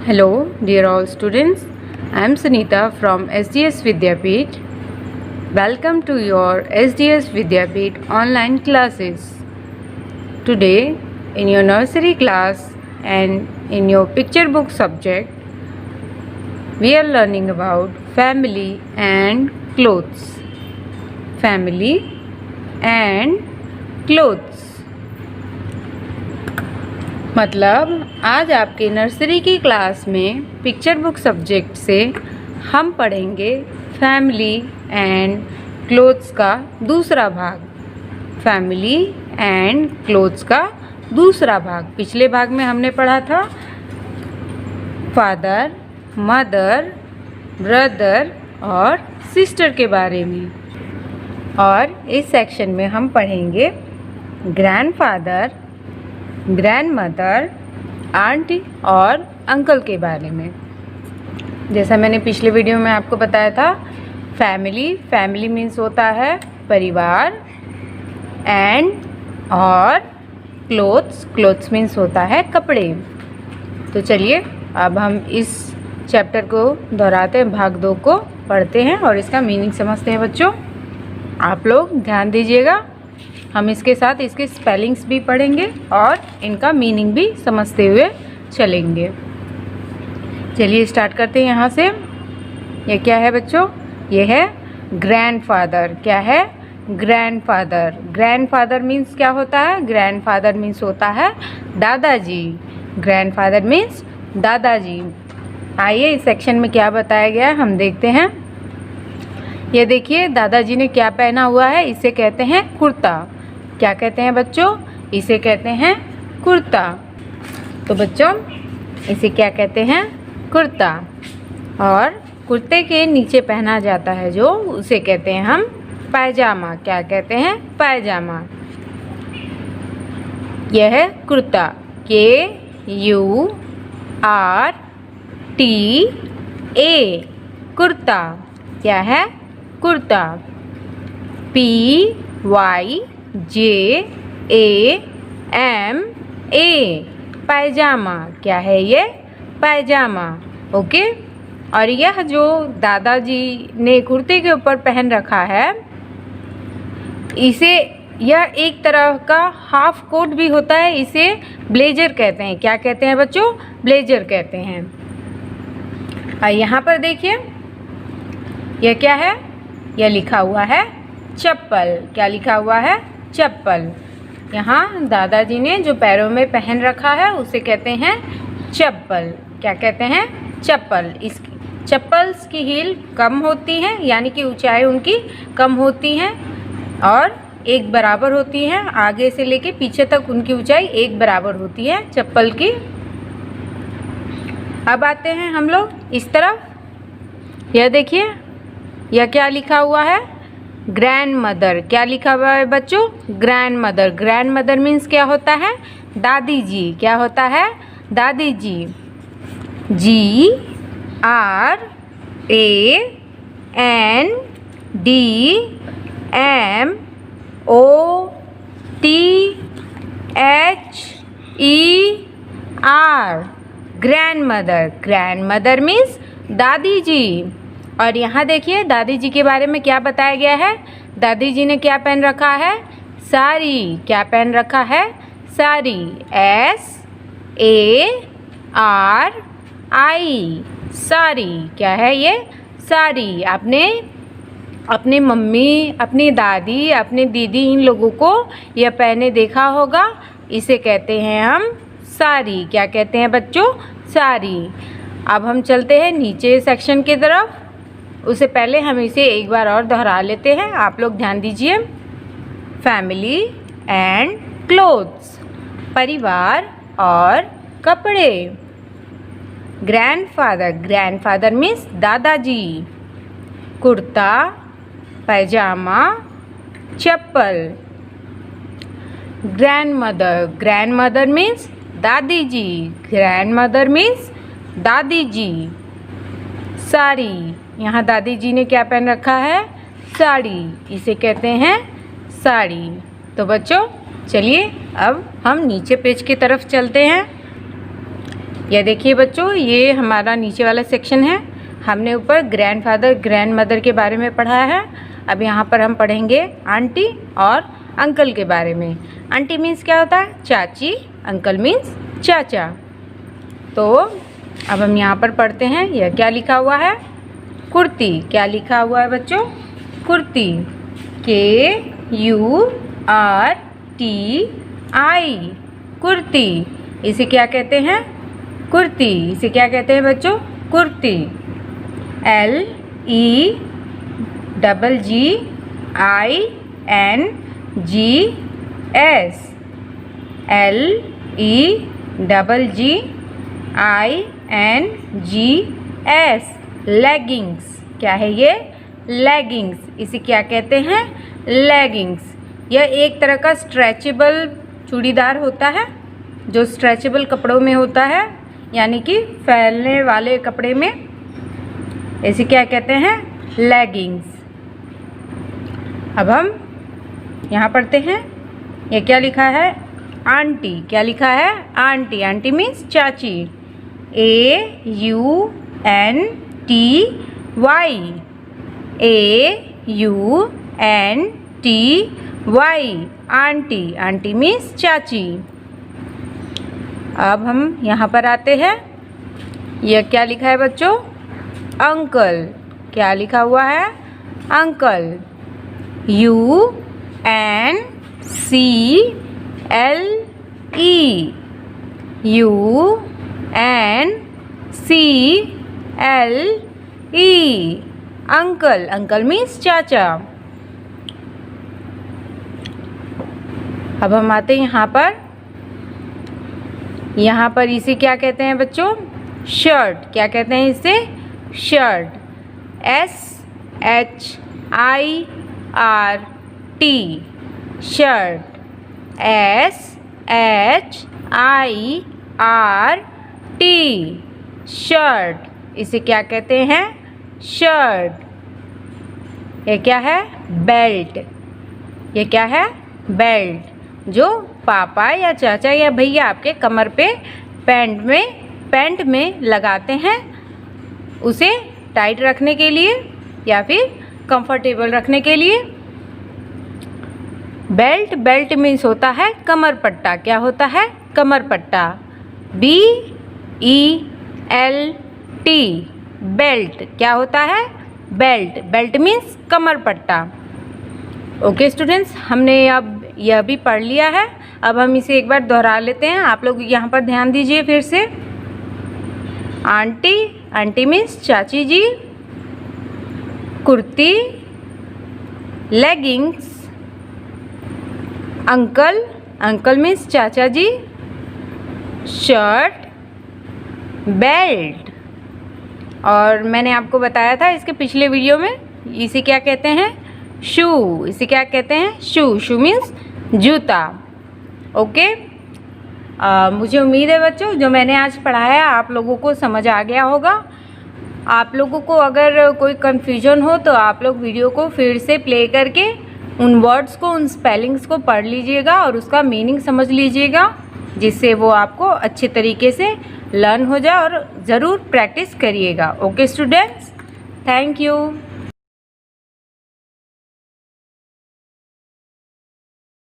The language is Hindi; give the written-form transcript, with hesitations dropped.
Hello, dear all students. I am Sunita from SDS Vidyapeeth. Welcome to your SDS Vidyapeeth online classes. Today, in your nursery class and in your picture book subject, we are learning about family and clothes. Family and clothes. मतलब आज आपके नर्सरी की क्लास में पिक्चर बुक सब्जेक्ट से हम पढ़ेंगे फैमिली एंड क्लोथ्स का दूसरा भाग। फैमिली एंड क्लोथ्स का दूसरा भाग। पिछले भाग में हमने पढ़ा था फादर, मदर, ब्रदर और सिस्टर के बारे में, और इस सेक्शन में हम पढ़ेंगे ग्रैंडफादर, ग्रैंड मदर, आंटी और अंकल के बारे में। जैसा मैंने पिछले वीडियो में आपको बताया था, फैमिली मीन्स होता है परिवार, एंड और क्लोथ्स मीन्स होता है कपड़े। तो चलिए अब हम इस चैप्टर को दोहराते हैं, भाग 2 को पढ़ते हैं और इसका मीनिंग समझते हैं। बच्चों आप लोग ध्यान दीजिएगा, हम इसके साथ इसके स्पेलिंग्स भी पढ़ेंगे और इनका मीनिंग भी समझते हुए चलेंगे। चलिए स्टार्ट करते हैं यहाँ से। ये क्या है बच्चों? ये है ग्रैंडफादर। क्या है? ग्रैंडफादर। ग्रैंडफादर मीन्स क्या होता है? ग्रैंडफादर मीन्स होता है दादाजी। ग्रैंडफादर मीन्स दादाजी। आइए इस सेक्शन में क्या बताया गया है हम देखते हैं। ये देखिए दादाजी ने क्या पहना हुआ है, इसे कहते हैं कुर्ता। क्या कहते हैं बच्चों? इसे कहते हैं कुर्ता। तो बच्चों इसे क्या कहते हैं? कुर्ता। और कुर्ते के नीचे पहना जाता है जो, उसे कहते हैं हम पायजामा। क्या कहते हैं? पायजामा। यह है कुर्ता। KURTA कुर्ता। क्या है? कुर्ता। PYJAMA पायजामा। क्या है ये? पायजामा। ओके। और यह जो दादाजी ने कुर्ते के ऊपर पहन रखा है, इसे यह एक तरह का हाफ कोट भी होता है, इसे ब्लेजर कहते हैं। क्या कहते हैं बच्चों? ब्लेजर कहते हैं। और यहाँ पर देखिए यह क्या है? यह लिखा हुआ है चप्पल। क्या लिखा हुआ है? चप्पल। यहाँ दादाजी ने जो पैरों में पहन रखा है उसे कहते हैं चप्पल। क्या कहते हैं? चप्पल। इस चप्पल्स की हील कम होती हैं, यानी कि ऊंचाई उनकी कम होती हैं और एक बराबर होती हैं। आगे से लेके पीछे तक उनकी ऊंचाई एक बराबर होती है चप्पल की। अब आते हैं हम लोग इस तरफ। यह देखिए यह क्या लिखा हुआ है? Grand mother. क्या लिखा हुआ है बच्चों? Grand mother. Grand mother means क्या होता है? दादी जी। क्या होता है? दादी जी। GRANDMOTHER grand mother. Grand mother means दादी जी। और यहाँ देखिए दादी जी के बारे में क्या बताया गया है। दादी जी ने क्या पहन रखा है? साड़ी। क्या पहन रखा है? साड़ी। SARI साड़ी। क्या है ये? साड़ी। आपने अपने मम्मी, अपनी दादी, अपने दीदी, इन लोगों को यह पहने देखा होगा। इसे कहते हैं हम साड़ी। क्या कहते हैं बच्चों? साड़ी। अब हम चलते हैं नीचे सेक्शन की तरफ। उससे पहले हम इसे एक बार और दोहरा लेते हैं, आप लोग ध्यान दीजिए। फैमिली एंड क्लोथ्स परिवार और कपड़े। ग्रैंडफादर। ग्रैंडफादर मीन्स दादाजी। कुर्ता, पैजामा, चप्पल। ग्रैंड मदर मीन्स दादी जी। ग्रैंड मदर मीन्स दादी जी। साड़ी। यहाँ दादी जी ने क्या पहन रखा है? साड़ी। इसे कहते हैं साड़ी। तो बच्चों चलिए अब हम नीचे पेज की तरफ चलते हैं। यह देखिए बच्चों, ये हमारा नीचे वाला सेक्शन है। हमने ऊपर ग्रैंडफादर ग्रैंड मदर के बारे में पढ़ा है। अब यहाँ पर हम पढ़ेंगे आंटी और अंकल के बारे में। आंटी मीन्स क्या होता है? चाची। अंकल मीन्स चाचा। तो अब हम यहाँ पर पढ़ते हैं, यह क्या लिखा हुआ है? कुर्ती। क्या लिखा हुआ है बच्चों? कुर्ती। KURTI, कुर्ती। इसे क्या कहते हैं? कुर्ती। इसे क्या कहते हैं बच्चों? कुर्ती। LEGGINGS, LEGGINGS, leggings. क्या है ये? लेगिंग्स। इसे क्या कहते हैं? लेगिंग्स। यह एक तरह का स्ट्रेचेबल चूड़ीदार होता है, जो स्ट्रेचेबल कपड़ों में होता है, यानी कि फैलने वाले कपड़े में। इसे क्या कहते हैं? लेगिंग्स। अब हम यहाँ पढ़ते हैं, ये क्या लिखा है? आंटी। क्या लिखा है? आंटी। आंटी मीन्स चाची। AUNTY, aunty. आंटी मीन्स चाची। अब हम यहाँ पर आते हैं, यह क्या लिखा है बच्चों? अंकल। क्या लिखा हुआ है? Uncle. UNCLE, uncle. Uncle means चाचा। अब हम आते हैं यहाँ पर इसे क्या कहते हैं बच्चों? शर्ट। क्या कहते हैं इसे? Shirt. SHIRT, shirt. SHIRT, shirt. इसे क्या कहते हैं? शर्ट। ये क्या है? बेल्ट। ये क्या है? बेल्ट, जो पापा या चाचा या भैया आपके कमर पे पैंट में लगाते हैं, उसे टाइट रखने के लिए या फिर कंफर्टेबल रखने के लिए। बेल्ट मीन्स होता है कमर पट्टा। क्या होता है? कमर पट्टा। BELT, belt. क्या होता है? बेल्ट मीन्स कमर पट्टा। ओके स्टूडेंट्स, हमने अब यह भी पढ़ लिया है। अब हम इसे एक बार दोहरा लेते हैं। आप लोग यहाँ पर ध्यान दीजिए फिर से। आंटी मीन्स चाची जी। कुर्ती, लेगिंग्स। अंकल मीन्स चाचा जी। Shirt, belt. और मैंने आपको बताया था इसके पिछले वीडियो में, इसे क्या कहते हैं? शू। इसे क्या कहते हैं? शू मीन्स जूता। ओके। मुझे उम्मीद है बच्चों, जो मैंने आज पढ़ाया आप लोगों को समझ आ गया होगा। आप लोगों को अगर कोई कन्फ्यूजन हो तो आप लोग वीडियो को फिर से प्ले करके उन वर्ड्स को, उन स्पेलिंग्स को पढ़ लीजिएगा और उसका मीनिंग समझ लीजिएगा, जिससे वो आपको अच्छे तरीके से लर्न हो जाए। और ज़रूर प्रैक्टिस करिएगा। Okay students, thank you.